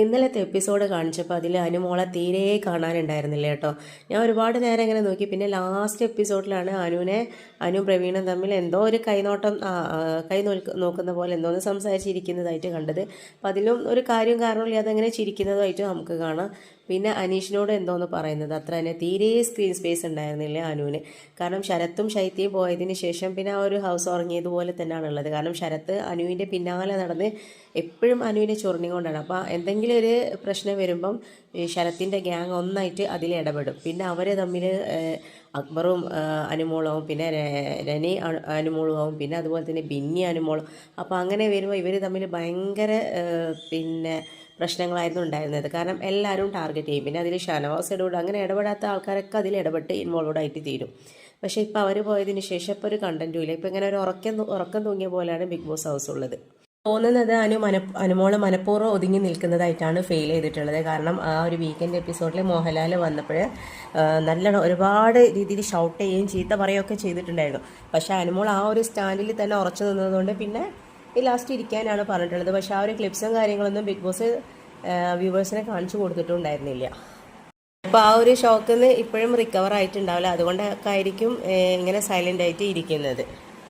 ഇന്നലത്തെ എപ്പിസോഡ് കാണിച്ചപ്പോൾ അതിൽ അനുമോളെ തീരെ കാണാനുണ്ടായിരുന്നില്ല കേട്ടോ. ഞാൻ ഒരുപാട് നേരം ഇങ്ങനെ നോക്കി. പിന്നെ ലാസ്റ്റ് എപ്പിസോഡിലാണ് അനു പ്രവീണും തമ്മിൽ എന്തോ ഒരു കൈനോട്ടം നോക്കുന്ന പോലെ എന്തോന്ന് സംസാരിച്ചിരിക്കുന്നതായിട്ട് കണ്ടത്. അപ്പം അതിലും ഒരു കാര്യവും കാരണമില്ലാതെ അങ്ങനെ ചിരിക്കുന്നതായിട്ട് നമുക്ക് കാണാം. പിന്നെ അനീഷിനോട് എന്തോന്ന് പറയുന്നത് അത്ര തന്നെ തീരെ സ്ക്രീൻ സ്പേസ് ഉണ്ടായിരുന്നില്ല അനുവിന്. കാരണം ശരത്തും ശൈത്യയും പോയതിന് ശേഷം പിന്നെ ആ ഒരു ഹൗസ് ഉറങ്ങിയതുപോലെ തന്നെയാണ് ഉള്ളത്. കാരണം ശരത്ത് അനുവിൻ്റെ പിന്നാലെ നടന്ന് എപ്പോഴും അനുവിനെ ചൊറിഞ്ഞുകൊണ്ടാണ്. അപ്പോൾ എന്തെങ്കിലും ഒരു പ്രശ്നം വരുമ്പം ശരത്തിൻ്റെ ഗ്യാങ് ഒന്നായിട്ട് അതിൽ ഇടപെടും. പിന്നെ അവർ തമ്മിൽ അക്ബറും അനുമോളവും പിന്നെ രനി അനുമോളും പിന്നെ അതുപോലെ തന്നെ ബിന്നി അനുമോളും. അപ്പോൾ അങ്ങനെ വരുമ്പോൾ ഇവർ തമ്മിൽ ഭയങ്കര പിന്നെ പ്രശ്നങ്ങളായിരുന്നു ഉണ്ടായിരുന്നത്. കാരണം എല്ലാവരും ടാർഗറ്റ് ചെയ്യും. പിന്നെ അതിൽ ഷാനവാസ് ഇടപെടും. അങ്ങനെ ഇടപെടാത്ത ആൾക്കാരൊക്കെ അതിൽ ഇടപെട്ട് ഇൻവോൾവ്ഡ് ആയിട്ട് തീരും. പക്ഷേ ഇപ്പോൾ അവർ പോയതിന് ശേഷം ഇപ്പോൾ ഒരു കണ്ടൻറ്റും ഇല്ല. ഇപ്പോൾ ഇങ്ങനെ ഒരു ഉറക്കം തൂങ്ങിയ പോലെയാണ് ബിഗ് ബോസ് ഹൗസ് ഉള്ളത്. തോന്നുന്നത് അനുമോള് മനഃപൂർവ്വം ഒതുങ്ങി നിൽക്കുന്നതായിട്ടാണ് ഫെയിൽ ചെയ്തിട്ടുള്ളത്. കാരണം ആ ഒരു വീക്കെൻഡ് എപ്പിസോഡിൽ മോഹൻലാൽ വന്നപ്പോൾ നല്ലോണം ഒരുപാട് രീതിയിൽ ഷൗട്ട് ചെയ്യുകയും ചീത്ത പറയുകയൊക്കെ ചെയ്തിട്ടുണ്ടായിരുന്നു. പക്ഷേ അനുമോൾ ആ ഒരു സ്റ്റാൻഡിൽ തന്നെ ഉറച്ചു നിന്നതുകൊണ്ട് പിന്നെ ലാസ്റ്റ് ഇരിക്കാനാണ് പറഞ്ഞിട്ടുള്ളത്. പക്ഷേ ആ ഒരു ക്ലിപ്സും കാര്യങ്ങളൊന്നും ബിഗ് ബോസ് വ്യൂവേഴ്സിനെ കാണിച്ചു കൊടുത്തിട്ടുണ്ടായിരുന്നില്ല. അപ്പോൾ ആ ഒരു ഷോക്കിൽ നിന്ന് ഇപ്പോഴും റിക്കവർ ആയിട്ടുണ്ടാവില്ല. അതുകൊണ്ടൊക്കെ ആയിരിക്കും ഇങ്ങനെ സൈലൻ്റ് ആയിട്ട് ഇരിക്കുന്നത്.